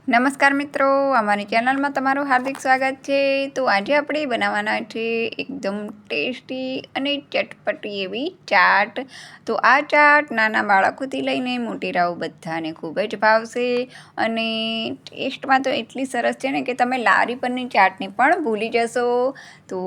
નમસ્કાર મિત્રો, અમારી ચેનલમાં તમારું હાર્દિક સ્વાગત છે। તો આજે આપણે બનાવવાના છે એકદમ ટેસ્ટી અને ચટપટી એવી ચાટ। તો આ ચાટ નાના બાળકોથી લઈને મોટેરાઓ બધાને ખૂબ જ ભાવશે અને ટેસ્ટમાં તો એટલી સરસ છે ને કે તમે લારી પરની ચાટને પણ ભૂલી જશો। તો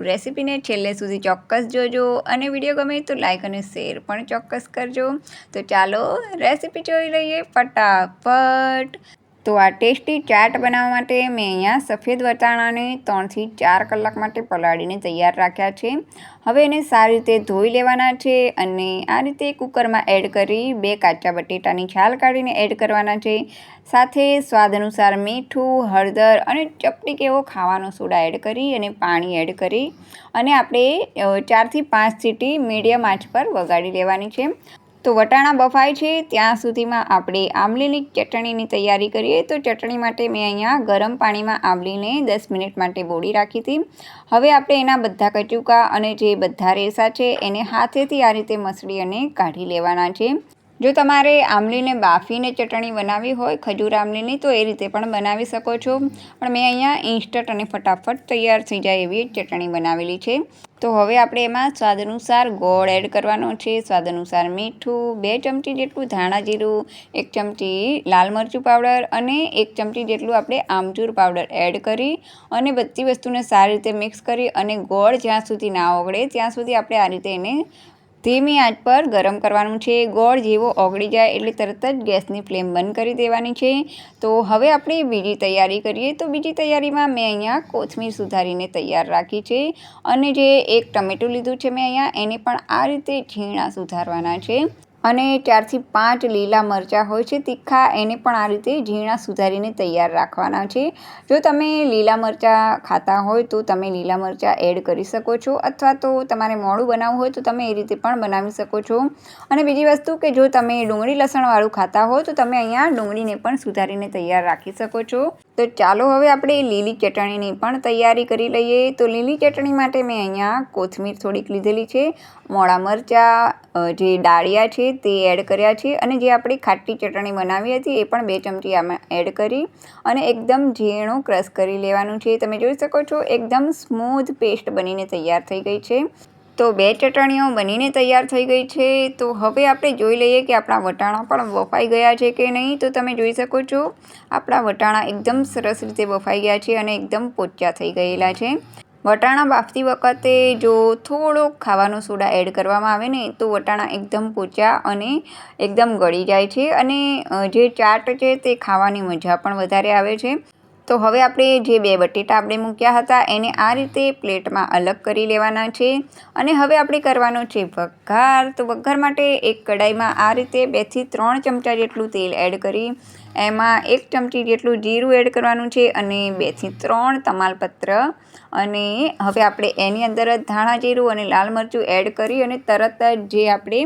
રેસીપીને છેલ્લે સુધી ચોક્કસ જોજો અને વિડીયો ગમે તો લાઈક અને શેર પણ ચોક્કસ કરજો। તો ચાલો રેસીપી જોઈ લઈએ ફટાફટ। તો આ ટેસ્ટી ચાટ બનાવવા માટે મેં અહીંયા સફેદ વટાણાને 3 થી 4 કલાક માટે પલાળીને તૈયાર રાખ્યા છે। હવે એને સારી રીતે ધોઈ લેવાના છે અને આ રીતે કુકરમાં એડ કરી 2 કાચા બટેટાની છાલ કાઢીને એડ કરવાના છે। સાથે સ્વાદ અનુસાર મીઠું, હળદર અને ચપટી એવો ખાવાનો સોડા એડ કરી અને પાણી એડ કરી અને આપણે 4 થી 5 સીટી મીડિયમ આંચ પર વગાડી લેવાની છે। તો વટાણા બફાય છે ત્યાં સુધીમાં આપણે આંબલીની ચટણીની તૈયારી કરીએ। તો ચટણી માટે મેં અહીંયા ગરમ પાણીમાં આંબલીને 10 મિનિટ માટે બોળી રાખી હતી। હવે આપણે એના બધા કચુકા અને જે બધા રેસા છે એને હાથેથી આ રીતે મસળી અને કાઢી લેવાના છે। જો તમારે આંબલીને બાફીને ચટણી બનાવવી હોય ખજૂર આંબલીની તો એ રીતે પણ બનાવી શકો છો, પણ મેં અહીંયા ઇન્સ્ટન્ટ અને ફટાફટ તૈયાર થઈ જાય એવી ચટણી બનાવેલી છે। તો હવે આપણે એમાં સ્વાદ અનુસાર ગોળ એડ કરવાનો છે, સ્વાદ અનુસાર મીઠું, 2 ચમચી જેટલું ધાણા જીરું, 1 ચમચી લાલ મરચું પાવડર અને 1 ચમચી જેટલું આપણે આમચૂર પાવડર એડ કરી અને બધી વસ્તુને સારી રીતે મિક્સ કરી અને ગોળ જ્યાં સુધી ના ઓગળે ત્યાં સુધી આપણે આ રીતે એને ધીમી આંચ પર ગરમ કરવાનું છે। ગોળ જેવો ઓગળી જાય એટલે તરત જ ગેસની ફ્લેમ બંધ કરી દેવાની છે। તો હવે આપણે બીજી તૈયારી કરીએ। તો બીજી તૈયારીમાં મેં અહીંયા કોથમીર સુધારીને તૈયાર રાખી છે અને જે 1 ટમેટું લીધું છે મેં અહીંયા એને પણ આ રીતે ઝીણા સુધારવાના છે અને 4 થી 5 લીલા મરચાં હોય છે તીખા એને પણ આ રીતે ઝીણા સુધારીને તૈયાર રાખવાના છે। જો તમે લીલા મરચાં ખાતા હોય તો તમે લીલા મરચાં એડ કરી શકો છો અથવા તો તમારે મોડું બનાવવું હોય તો તમે એ રીતે પણ બનાવી શકો છો। અને બીજી વસ્તુ કે જો તમે ડુંગળી લસણવાળું ખાતા હોય તો તમે અહીંયા ડુંગળીને પણ સુધારીને તૈયાર રાખી શકો છો। તો ચાલો હવે આપણે લીલી ચટણીની પણ તૈયારી કરી લઈએ। તો લીલી ચટણી માટે મેં અહીંયા કોથમીર થોડીક લીધેલી છે, મોળા મરચાં, જે ડાળિયા છે તે એડ કર્યા છે અને જે આપણી ખાટી ચટણી બનાવી હતી એ પણ 2 ચમચી આમાં એડ કરી અને એકદમ ઝીણું ક્રશ કરી લેવાનું છે। તમે જોઈ શકો છો એકદમ સ્મૂથ પેસ્ટ બનીને તૈયાર થઈ ગઈ છે। તો 2 ચટણીઓ બનીને તૈયાર થઈ ગઈ છે। તો હવે આપણે જોઈ લઈએ કે આપણા વટાણા પણ બફાઈ ગયા છે કે નહીં। તો તમે જોઈ શકો છો આપણા વટાણા એકદમ સરસ રીતે બફાઈ ગયા છે અને એકદમ પોચા થઈ ગયેલા છે। વટાણા બાફતી વખતે જો થોડોક ખાવાનો સોડા એડ કરવામાં આવે ને તો વટાણા એકદમ પોચા અને એકદમ ગળી જાય છે અને જે ચાટ છે તે ખાવાની મજા પણ વધારે આવે છે। તો હવે આપણે જે 2 બટેટા આપણે મૂક્યા હતા એને આ રીતે પ્લેટમાં અલગ કરી લેવાના છે અને હવે આપણે કરવાનો છે વઘાર। તો વઘાર માટે એક કડાઈમાં આ રીતે 2 થી 3 ચમચા જેટલું તેલ એડ કરી એમાં 1 ચમચી જેટલું જીરું એડ કરવાનું છે અને 2 થી 3 તમાલપત્ર અને હવે આપણે એની અંદર જ ધાણા જીરું અને લાલ મરચું એડ કરી અને તરત જ જે આપણે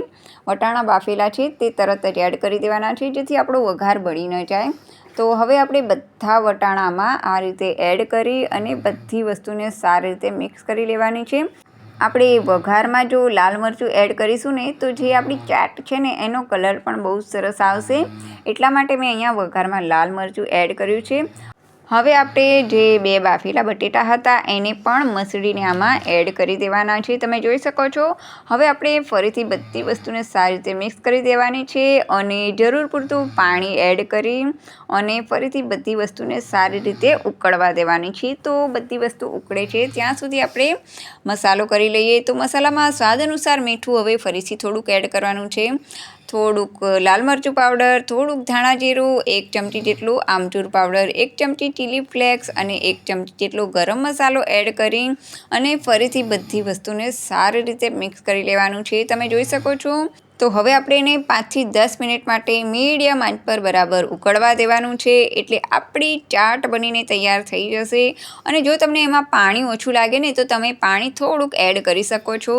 વટાણા બાફેલા છે તે તરત જ એડ કરી દેવાના છે જેથી આપણો વઘાર બળી ન જાય। તો હવે આપણે બધા વટાણામાં આ રીતે એડ કરી અને બધી વસ્તુને સારી રીતે મિક્સ કરી લેવાની છે। આપણે વઘારમાં જો લાલ મરચું એડ કરીશું ને તો જે આપણી ચાટ છે ને એનો કલર પણ બહુ સરસ આવશે, એટલા માટે મેં અહીંયા વઘારમાં લાલ મરચું એડ કર્યું છે। હવે આપણે જે 2 બાફેલા બટેટા હતા એને પણ મસળીને આમાં એડ કરી દેવાના છે। તમે જોઈ શકો છો હવે આપણે ફરીથી બધી વસ્તુને સારી રીતે મિક્સ કરી દેવાની છે અને જરૂર પૂરતું પાણી એડ કરી અને ફરીથી બધી વસ્તુને સારી રીતે ઉકળવા દેવાની છે। તો બધી વસ્તુ ઉકળે છે ત્યાં સુધી આપણે મસાલો કરી લઈએ। તો મસાલામાં સ્વાદ અનુસાર મીઠું હવે ફરીથી થોડુંક એડ કરવાનું છે, થોડુંક લાલ મરચું પાવડર, થોડુંક ધાણા જીરું, 1 ચમચી જેટલું આમચૂર પાવડર, 1 ચમચી ચીલી ફ્લેક્સ અને 1 ચમચી જેટલો ગરમ મસાલો એડ કરી અને ફરીથી બધી વસ્તુને સારી રીતે મિક્સ કરી લેવાનું છે। તમે જોઈ શકો છો। તો હવે આપણે એને 5 થી 10 મિનિટ માટે મીડિયમ આંચ પર બરાબર ઉકળવા દેવાનું છે એટલે આપણી ચાટ બનીને તૈયાર થઈ જશે। અને જો તમને એમાં પાણી ઓછું લાગે ને તો તમે પાણી થોડુંક એડ કરી શકો છો।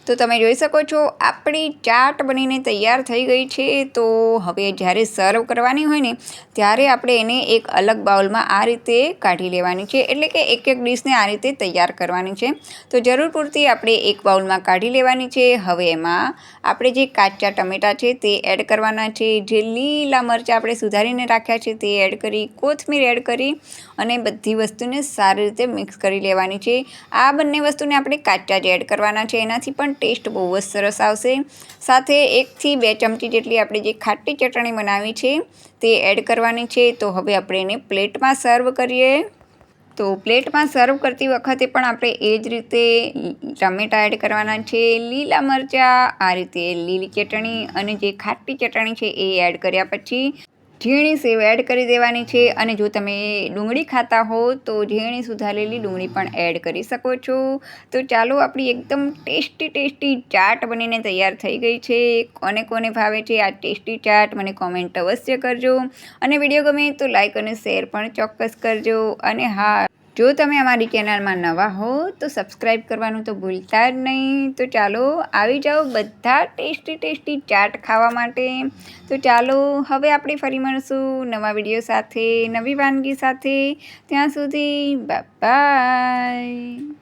તો તમે જોઈ શકો છો આપણી ચાટ બનીને તૈયાર થઈ ગઈ છે. તો હવે જ્યારે સર્વ કરવાની હોય ને ત્યારે આપણે એને એક અલગ બાઉલમાં આ રીતે કાઢી લેવાની છે, એટલે કે એક ડીશને આ રીતે તૈયાર કરવાની છે. તો જરૂર પૂરતી આપણે એક બાઉલમાં કાઢી લેવાની છે. હવે એમાં આપણે જે કાચા ટમેટાં છે તે એડ કરવાના છે, જે લીલા મરચાં આપણે સુધારીને રાખ્યા છે તે એડ કરી, કોથમીર એડ કરી અને બધી વસ્તુને સારી રીતે મિક્સ કરી લેવાની છે. આ બંને વસ્તુને આપણે કાચા જ એડ કરવાના છે, એનાથી પણ ટેસ્ટ બહુ જ સરસ આવશે. સાથે 1 થી 2 ચમચી જેટલી આપણે જે ખાટી ચટણી બનાવી છે તે એડ કરવાની છે. તો હવે આપણે એને પ્લેટમાં સર્વ કરીએ. તો પ્લેટમાં સર્વ કરતી વખતે પણ આપણે એ જ રીતે ટમેટાં એડ કરવાના છે, લીલા મરચાં, આ રીતે લીલી ચટણી અને જે ખાટી ચટણી છે એ એડ કર્યા પછી ઝીણી સેવ એડ કરી દેવાની છે. અને જો તમે ડુંગળી ખાતા હો તો ઝીણી સુધારેલી ડુંગળી પણ એડ કરી શકો છો. તો ચાલો, આપણી એકદમ ટેસ્ટી ચાટ બનીને તૈયાર થઈ ગઈ છે. કોને કોને ભાવે છે આ ટેસ્ટી ચાટ મને કોમેન્ટ અવશ્ય કરજો, અને વિડીયો ગમે તો લાઈક અને શેર પણ ચોક્કસ કરજો. અને હા, જો તમે અમારી ચેનલમાં નવા હો તો સબસ્ક્રાઈબ કરવાનું તો ભૂલતા જ નહીં. તો ચાલો, આવી જાઓ બધા ટેસ્ટી ચાટ ખાવા માટે. તો ચાલો, હવે આપણે ફરી મળશું નવા વિડીયો સાથે, નવી વાનગી સાથે. ત્યાં સુધી બાય.